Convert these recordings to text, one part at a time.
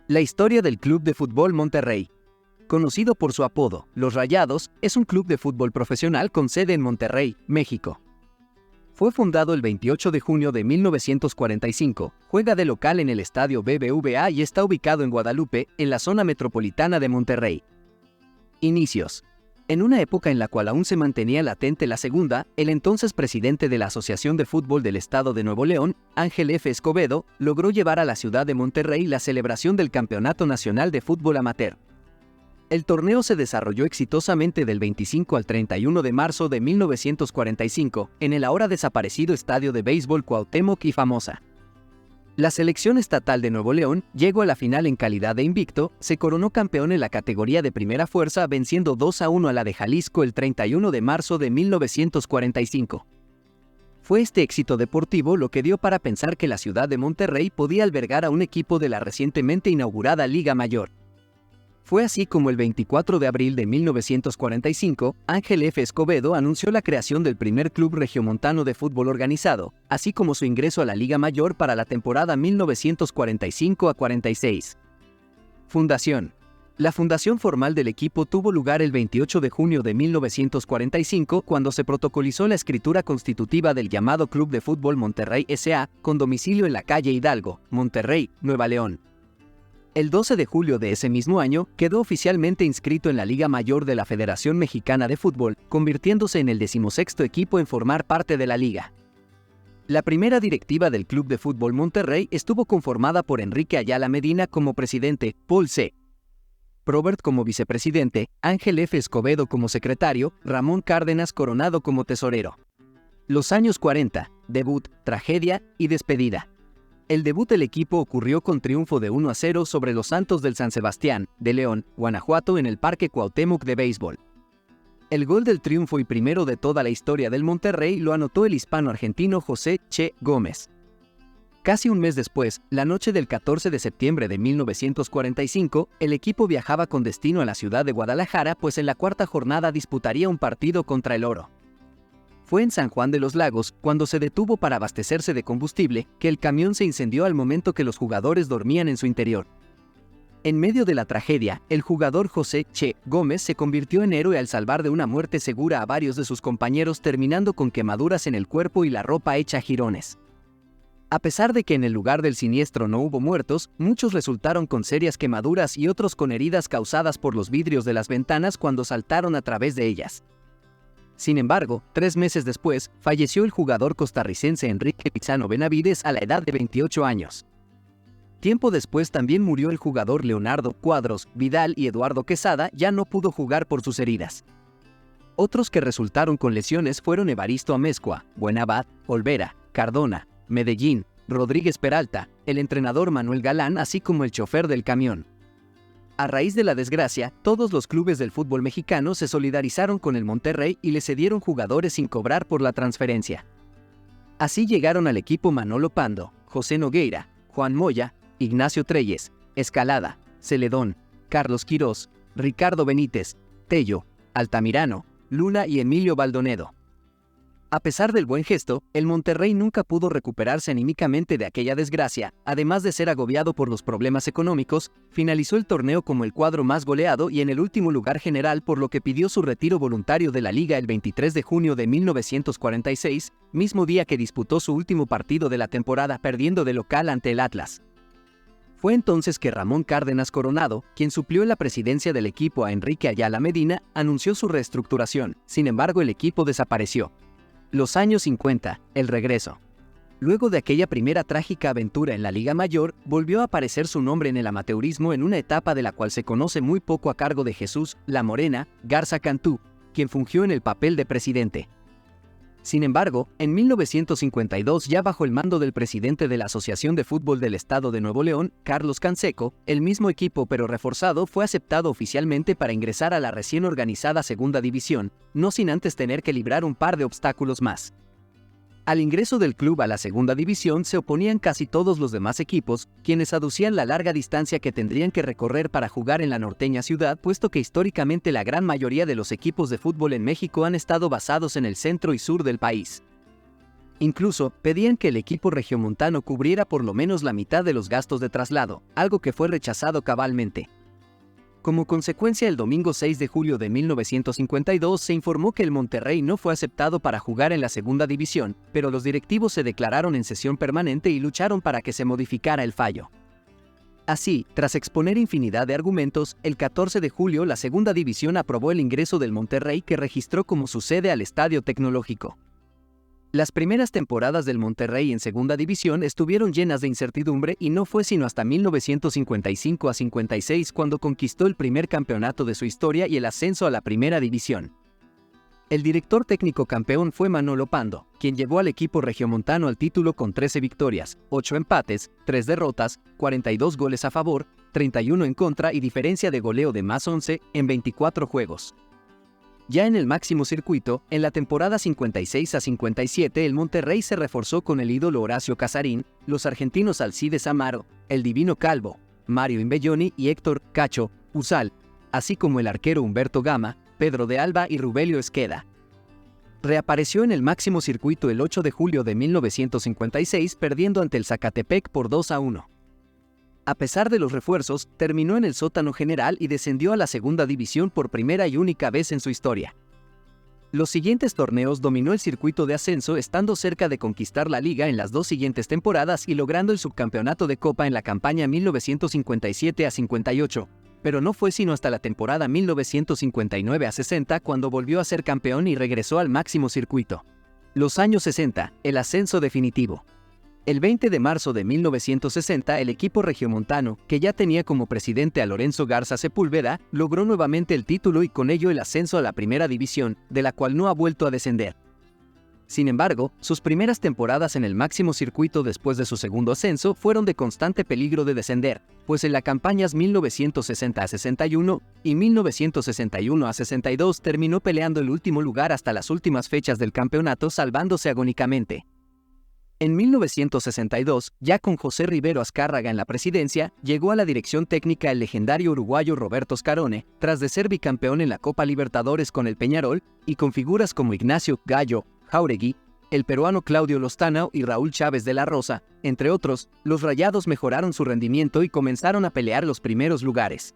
La historia del Club de Fútbol Monterrey. Conocido por su apodo, Los Rayados, es un club de fútbol profesional con sede en Monterrey, México. Fue fundado el 28 de junio de 1945, juega de local en el estadio BBVA y está ubicado en Guadalupe, en la zona metropolitana de Monterrey. Inicios. En una época en la cual aún se mantenía latente la segunda, el entonces presidente de la Asociación de Fútbol del Estado de Nuevo León, Ángel F. Escobedo, logró llevar a la ciudad de Monterrey la celebración del Campeonato Nacional de Fútbol Amateur. El torneo se desarrolló exitosamente del 25 al 31 de marzo de 1945 en el ahora desaparecido Estadio de Béisbol Cuauhtémoc y Famosa. La selección estatal de Nuevo León llegó a la final en calidad de invicto, se coronó campeón en la categoría de primera fuerza venciendo 2-1 a la de Jalisco el 31 de marzo de 1945. Fue este éxito deportivo lo que dio para pensar que la ciudad de Monterrey podía albergar a un equipo de la recientemente inaugurada Liga Mayor. Fue así como el 24 de abril de 1945, Ángel F. Escobedo anunció la creación del primer club regiomontano de fútbol organizado, así como su ingreso a la Liga Mayor para la temporada 1945-46. Fundación. La fundación formal del equipo tuvo lugar el 28 de junio de 1945 cuando se protocolizó la escritura constitutiva del llamado Club de Fútbol Monterrey S.A., con domicilio en la calle Hidalgo, Monterrey, Nueva León. El 12 de julio de ese mismo año, quedó oficialmente inscrito en la Liga Mayor de la Federación Mexicana de Fútbol, convirtiéndose en el 16º equipo en formar parte de la liga. La primera directiva del Club de Fútbol Monterrey estuvo conformada por Enrique Ayala Medina como presidente, Paul C. Probert como vicepresidente, Ángel F. Escobedo como secretario, Ramón Cárdenas Coronado como tesorero. Los años 40, debut, tragedia y despedida. El debut del equipo ocurrió con triunfo de 1-0 sobre los Santos del San Sebastián, de León, Guanajuato en el Parque Cuauhtémoc de béisbol. El gol del triunfo y primero de toda la historia del Monterrey lo anotó el hispano-argentino José Che Gómez. Casi un mes después, la noche del 14 de septiembre de 1945, el equipo viajaba con destino a la ciudad de Guadalajara, pues en la cuarta jornada disputaría un partido contra el Oro. Fue en San Juan de los Lagos, cuando se detuvo para abastecerse de combustible, que el camión se incendió al momento que los jugadores dormían en su interior. En medio de la tragedia, el jugador José Che Gómez se convirtió en héroe al salvar de una muerte segura a varios de sus compañeros, terminando con quemaduras en el cuerpo y la ropa hecha jirones. A pesar de que en el lugar del siniestro no hubo muertos, muchos resultaron con serias quemaduras y otros con heridas causadas por los vidrios de las ventanas cuando saltaron a través de ellas. Sin embargo, 3 meses después, falleció el jugador costarricense Enrique Pizano Benavides a la edad de 28 años. Tiempo después también murió el jugador Leonardo Cuadros Vidal y Eduardo Quesada ya no pudo jugar por sus heridas. Otros que resultaron con lesiones fueron Evaristo Amezcua, Buenabad, Olvera, Cardona, Medellín, Rodríguez Peralta, el entrenador Manuel Galán, así como el chofer del camión. A raíz de la desgracia, todos los clubes del fútbol mexicano se solidarizaron con el Monterrey y le cedieron jugadores sin cobrar por la transferencia. Así llegaron al equipo Manolo Pando, José Nogueira, Juan Moya, Ignacio Treyes, Escalada, Celedón, Carlos Quirós, Ricardo Benítez, Tello, Altamirano, Luna y Emilio Baldonedo. A pesar del buen gesto, el Monterrey nunca pudo recuperarse anímicamente de aquella desgracia, además de ser agobiado por los problemas económicos, finalizó el torneo como el cuadro más goleado y en el último lugar general, por lo que pidió su retiro voluntario de la liga el 23 de junio de 1946, mismo día que disputó su último partido de la temporada perdiendo de local ante el Atlas. Fue entonces que Ramón Cárdenas Coronado, quien suplió en la presidencia del equipo a Enrique Ayala Medina, anunció su reestructuración, sin embargo el equipo desapareció. Los años 50, el regreso. Luego de aquella primera trágica aventura en la Liga Mayor, volvió a aparecer su nombre en el amateurismo en una etapa de la cual se conoce muy poco a cargo de Jesús La Morena Garza Cantú, quien fungió en el papel de presidente. Sin embargo, en 1952, ya bajo el mando del presidente de la Asociación de Fútbol del Estado de Nuevo León, Carlos Canseco, el mismo equipo pero reforzado fue aceptado oficialmente para ingresar a la recién organizada Segunda División, no sin antes tener que librar un par de obstáculos más. Al ingreso del club a la Segunda División se oponían casi todos los demás equipos, quienes aducían la larga distancia que tendrían que recorrer para jugar en la norteña ciudad, puesto que históricamente la gran mayoría de los equipos de fútbol en México han estado basados en el centro y sur del país. Incluso pedían que el equipo regiomontano cubriera por lo menos la mitad de los gastos de traslado, algo que fue rechazado cabalmente. Como consecuencia, el domingo 6 de julio de 1952 se informó que el Monterrey no fue aceptado para jugar en la segunda división, pero los directivos se declararon en sesión permanente y lucharon para que se modificara el fallo. Así, tras exponer infinidad de argumentos, el 14 de julio la segunda división aprobó el ingreso del Monterrey, que registró como su sede al Estadio Tecnológico. Las primeras temporadas del Monterrey en segunda división estuvieron llenas de incertidumbre y no fue sino hasta 1955 a 56 cuando conquistó el primer campeonato de su historia y el ascenso a la primera división. El director técnico campeón fue Manolo Pando, quien llevó al equipo regiomontano al título con 13 victorias, 8 empates, 3 derrotas, 42 goles a favor, 31 en contra y diferencia de goleo de más 11 en 24 juegos. Ya en el máximo circuito, en la temporada 56 a 57 el Monterrey se reforzó con el ídolo Horacio Casarín, los argentinos Alcides Amaro, el Divino Calvo, Mario Imbelloni y Héctor Cacho Usal, así como el arquero Humberto Gama, Pedro de Alba y Rubelio Esqueda. Reapareció en el máximo circuito el 8 de julio de 1956 perdiendo ante el Zacatepec por 2-1. A pesar de los refuerzos, terminó en el sótano general y descendió a la segunda división por primera y única vez en su historia. Los siguientes torneos dominó el circuito de ascenso, estando cerca de conquistar la liga en las dos siguientes temporadas y logrando el subcampeonato de Copa en la campaña 1957 a 58, pero no fue sino hasta la temporada 1959 a 60 cuando volvió a ser campeón y regresó al máximo circuito. Los años 60, el ascenso definitivo. El 20 de marzo de 1960, el equipo regiomontano, que ya tenía como presidente a Lorenzo Garza Sepúlveda, logró nuevamente el título y con ello el ascenso a la primera división, de la cual no ha vuelto a descender. Sin embargo, sus primeras temporadas en el máximo circuito después de su segundo ascenso fueron de constante peligro de descender, pues en las campañas 1960 a 61 y 1961 a 62 terminó peleando el último lugar hasta las últimas fechas del campeonato, salvándose agónicamente. En 1962, ya con José Rivero Azcárraga en la presidencia, llegó a la dirección técnica el legendario uruguayo Roberto Scarone, tras de ser bicampeón en la Copa Libertadores con el Peñarol, y con figuras como Ignacio Gallo Jáuregui, el peruano Claudio Lozano y Raúl Chávez de la Rosa, entre otros, los Rayados mejoraron su rendimiento y comenzaron a pelear los primeros lugares.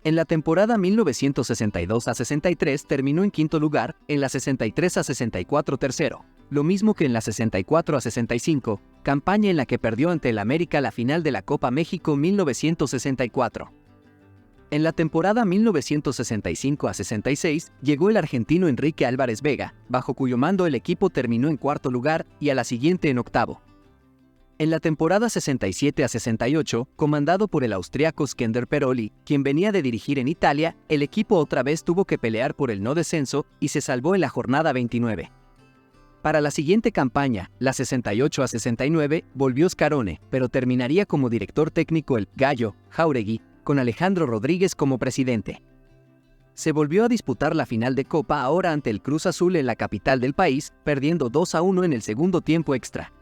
En la temporada 1962 a 63 terminó en quinto lugar, en la 63 a 64 tercero, lo mismo que en la 64 a 65, campaña en la que perdió ante el América la final de la Copa México 1964. En la temporada 1965 a 66 llegó el argentino Enrique Álvarez Vega, bajo cuyo mando el equipo terminó en cuarto lugar y a la siguiente en octavo. En la temporada 67 a 68, comandado por el austriaco Skender Peroli, quien venía de dirigir en Italia, el equipo otra vez tuvo que pelear por el no descenso y se salvó en la jornada 29. Para la siguiente campaña, la 68 a 69, volvió Scarone, pero terminaría como director técnico el Gallo Jáuregui, con Alejandro Rodríguez como presidente. Se volvió a disputar la final de Copa ahora ante el Cruz Azul en la capital del país, perdiendo 2-1 en el segundo tiempo extra.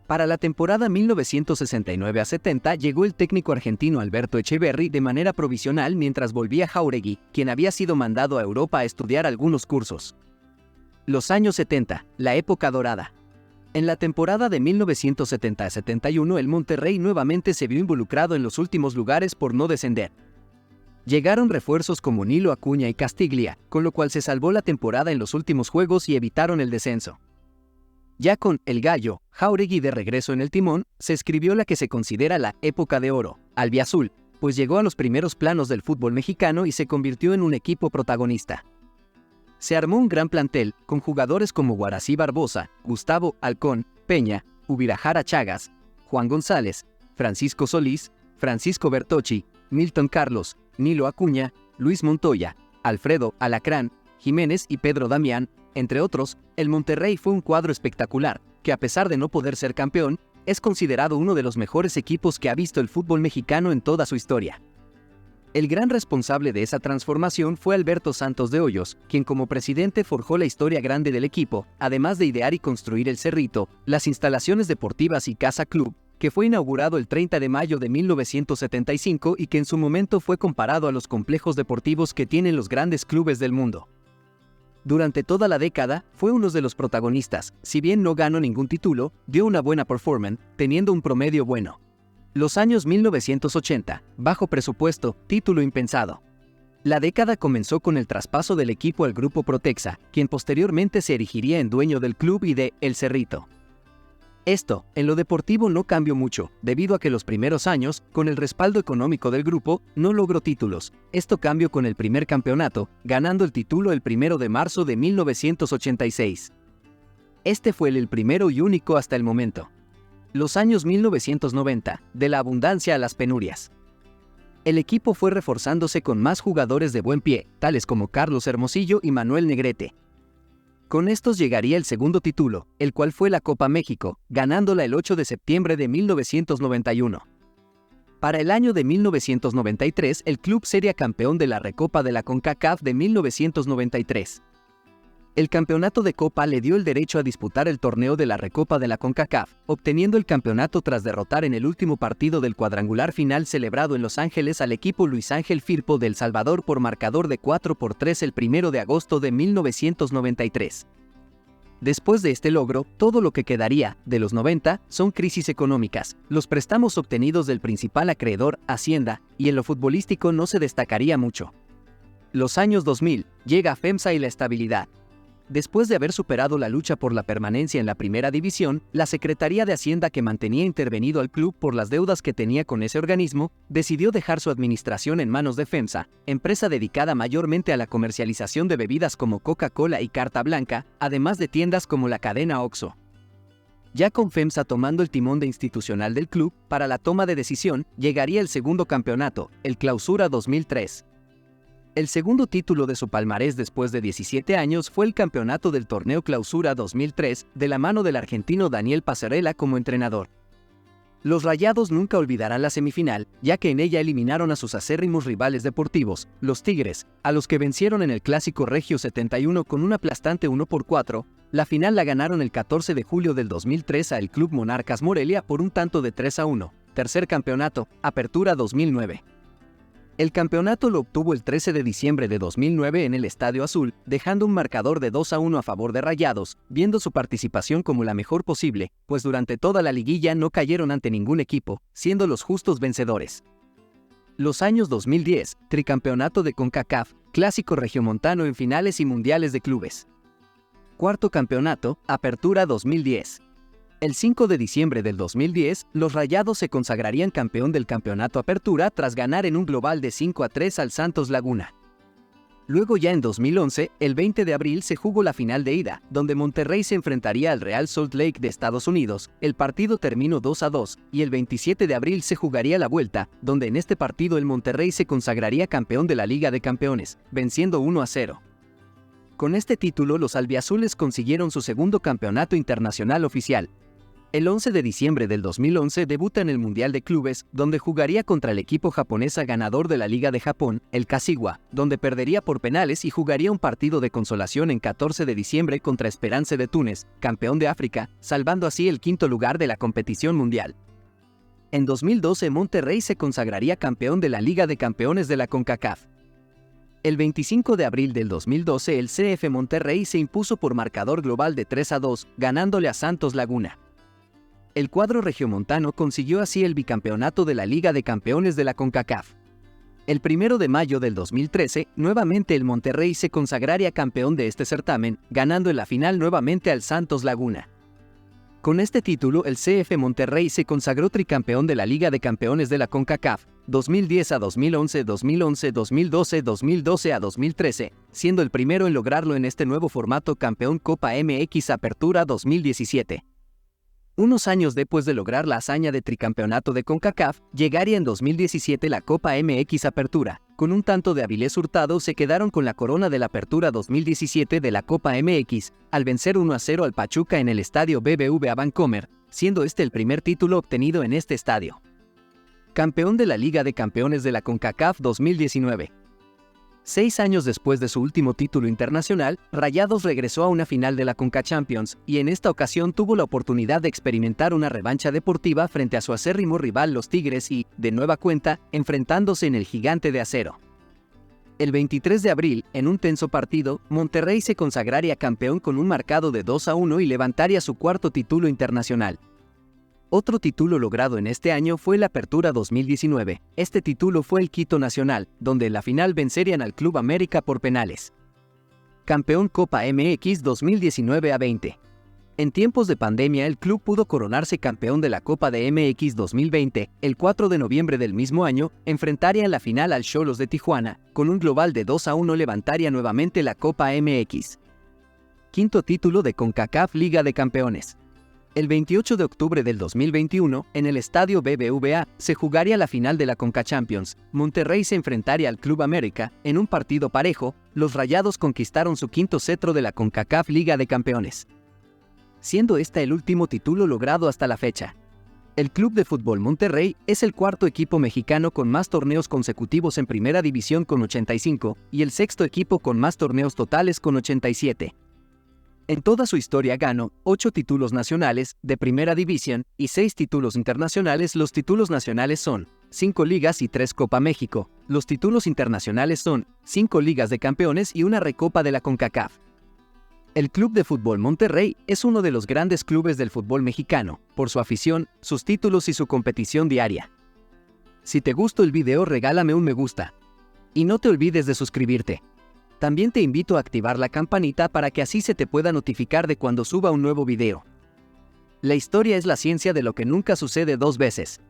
Para la temporada 1969 a 70 llegó el técnico argentino Alberto Echeverri de manera provisional mientras volvía Jáuregui, quien había sido mandado a Europa a estudiar algunos cursos. Los años 70, la época dorada. En la temporada de 1970 a 71 el Monterrey nuevamente se vio involucrado en los últimos lugares por no descender. Llegaron refuerzos como Nilo Acuña y Castiglia, con lo cual se salvó la temporada en los últimos juegos y evitaron el descenso. Ya con el Gallo Jáuregui de regreso en el timón, se escribió la que se considera la época de oro, albiazul, pues llegó a los primeros planos del fútbol mexicano y se convirtió en un equipo protagonista. Se armó un gran plantel, con jugadores como Guarací Barbosa, Gustavo Halcón, Peña, Ubirajara Chagas, Juan González, Francisco Solís, Francisco Bertocci, Milton Carlos, Nilo Acuña, Luis Montoya, Alfredo Alacrán, Jiménez y Pedro Damián, entre otros. El Monterrey fue un cuadro espectacular, que a pesar de no poder ser campeón, es considerado uno de los mejores equipos que ha visto el fútbol mexicano en toda su historia. El gran responsable de esa transformación fue Alberto Santos de Hoyos, quien como presidente forjó la historia grande del equipo, además de idear y construir el Cerrito, las instalaciones deportivas y Casa Club, que fue inaugurado el 30 de mayo de 1975 y que en su momento fue comparado a los complejos deportivos que tienen los grandes clubes del mundo. Durante toda la década, fue uno de los protagonistas, si bien no ganó ningún título, dio una buena performance, teniendo un promedio bueno. Los años 1980, bajo presupuesto, título impensado. La década comenzó con el traspaso del equipo al Grupo Protexa, quien posteriormente se erigiría en dueño del club y de El Cerrito. Esto, en lo deportivo no cambió mucho, debido a que los primeros años, con el respaldo económico del grupo, no logró títulos. Esto cambió con el primer campeonato, ganando el título el 1 de marzo de 1986. Este fue el primero y único hasta el momento. Los años 1990, de la abundancia a las penurias. El equipo fue reforzándose con más jugadores de buen pie, tales como Carlos Hermosillo y Manuel Negrete. Con estos llegaría el segundo título, el cual fue la Copa México, ganándola el 8 de septiembre de 1991. Para el año de 1993, el club sería campeón de la Recopa de la CONCACAF de 1993. El campeonato de Copa le dio el derecho a disputar el torneo de la Recopa de la CONCACAF, obteniendo el campeonato tras derrotar en el último partido del cuadrangular final celebrado en Los Ángeles al equipo Luis Ángel Firpo de El Salvador por marcador de 4-3 el 1 de agosto de 1993. Después de este logro, todo lo que quedaría, de los 90, son crisis económicas, los préstamos obtenidos del principal acreedor, Hacienda, y en lo futbolístico no se destacaría mucho. Los años 2000, llega FEMSA y la estabilidad. Después de haber superado la lucha por la permanencia en la primera división, la Secretaría de Hacienda, que mantenía intervenido al club por las deudas que tenía con ese organismo, decidió dejar su administración en manos de FEMSA, empresa dedicada mayormente a la comercialización de bebidas como Coca-Cola y Carta Blanca, además de tiendas como la cadena Oxxo. Ya con FEMSA tomando el timón de institucional del club, para la toma de decisión, llegaría el segundo campeonato, el Clausura 2003. El segundo título de su palmarés después de 17 años fue el campeonato del Torneo Clausura 2003, de la mano del argentino Daniel Passarella como entrenador. Los Rayados nunca olvidarán la semifinal, ya que en ella eliminaron a sus acérrimos rivales deportivos, los Tigres, a los que vencieron en el Clásico Regio 71 con un aplastante 1-4, la final la ganaron el 14 de julio del 2003 al Club Monarcas Morelia por un tanto de 3-1, tercer campeonato, Apertura 2009. El campeonato lo obtuvo el 13 de diciembre de 2009 en el Estadio Azul, dejando un marcador de 2-1 a favor de Rayados, viendo su participación como la mejor posible, pues durante toda la liguilla no cayeron ante ningún equipo, siendo los justos vencedores. Los años 2010, tricampeonato de CONCACAF, Clásico Regiomontano en finales y mundiales de clubes. Cuarto campeonato, Apertura 2010. El 5 de diciembre del 2010, los Rayados se consagrarían campeón del campeonato Apertura tras ganar en un global de 5-3 al Santos Laguna. Luego ya en 2011, el 20 de abril se jugó la final de ida, donde Monterrey se enfrentaría al Real Salt Lake de Estados Unidos. El partido terminó 2-2, y el 27 de abril se jugaría la vuelta, donde en este partido el Monterrey se consagraría campeón de la Liga de Campeones, venciendo 1-0. Con este título los albiazules consiguieron su segundo campeonato internacional oficial. El 11 de diciembre del 2011 debuta en el Mundial de Clubes, donde jugaría contra el equipo japonesa ganador de la Liga de Japón, el Kashiwa, donde perdería por penales y jugaría un partido de consolación en 14 de diciembre contra Esperance de Túnez, campeón de África, salvando así el quinto lugar de la competición mundial. En 2012 Monterrey se consagraría campeón de la Liga de Campeones de la CONCACAF. El 25 de abril del 2012 el CF Monterrey se impuso por marcador global de 3-2, ganándole a Santos Laguna. El cuadro regiomontano consiguió así el bicampeonato de la Liga de Campeones de la CONCACAF. El 1 de mayo del 2013, nuevamente el Monterrey se consagraría campeón de este certamen, ganando en la final nuevamente al Santos Laguna. Con este título, el CF Monterrey se consagró tricampeón de la Liga de Campeones de la CONCACAF, 2010 a 2011, 2011, 2012, 2012 a 2013, siendo el primero en lograrlo en este nuevo formato campeón Copa MX Apertura 2017. Unos años después de lograr la hazaña de tricampeonato de CONCACAF, llegaría en 2017 la Copa MX Apertura. Con un tanto de Avilés Hurtado se quedaron con la corona de la Apertura 2017 de la Copa MX, al vencer 1-0 al Pachuca en el estadio BBVA Bancomer, siendo este el primer título obtenido en este estadio. Campeón de la Liga de Campeones de la CONCACAF 2019. 6 años después de su último título internacional, Rayados regresó a una final de la CONCACHAMPIONS y en esta ocasión tuvo la oportunidad de experimentar una revancha deportiva frente a su acérrimo rival los Tigres y, de nueva cuenta, enfrentándose en el Gigante de Acero. El 23 de abril, en un tenso partido, Monterrey se consagraría campeón con un marcado de 2-1 y levantaría su cuarto título internacional. Otro título logrado en este año fue la Apertura 2019. Este título fue el Quito Nacional, donde en la final vencerían al Club América por penales. Campeón Copa MX 2019-20. En tiempos de pandemia, el club pudo coronarse campeón de la Copa de MX 2020. El 4 de noviembre del mismo año, enfrentaría en la final al Xolos de Tijuana. Con un global de 2-1 levantaría nuevamente la Copa MX. Quinto título de CONCACAF Liga de Campeones. El 28 de octubre del 2021, en el estadio BBVA, se jugaría la final de la CONCACHAMPIONS. Monterrey se enfrentaría al Club América. En un partido parejo, los Rayados conquistaron su quinto cetro de la CONCACAF Liga de Campeones, siendo este el último título logrado hasta la fecha. El Club de Fútbol Monterrey es el cuarto equipo mexicano con más torneos consecutivos en Primera División con 85, y el sexto equipo con más torneos totales con 87. En toda su historia ganó 8 títulos nacionales de Primera División y 6 títulos internacionales. Los títulos nacionales son 5 ligas y 3 Copa México. Los títulos internacionales son 5 ligas de campeones y una recopa de la CONCACAF. El Club de Fútbol Monterrey es uno de los grandes clubes del fútbol mexicano, por su afición, sus títulos y su competición diaria. Si te gustó el video, regálame un me gusta. Y no te olvides de suscribirte. También te invito a activar la campanita para que así se te pueda notificar de cuando suba un nuevo video. La historia es la ciencia de lo que nunca sucede 2 veces.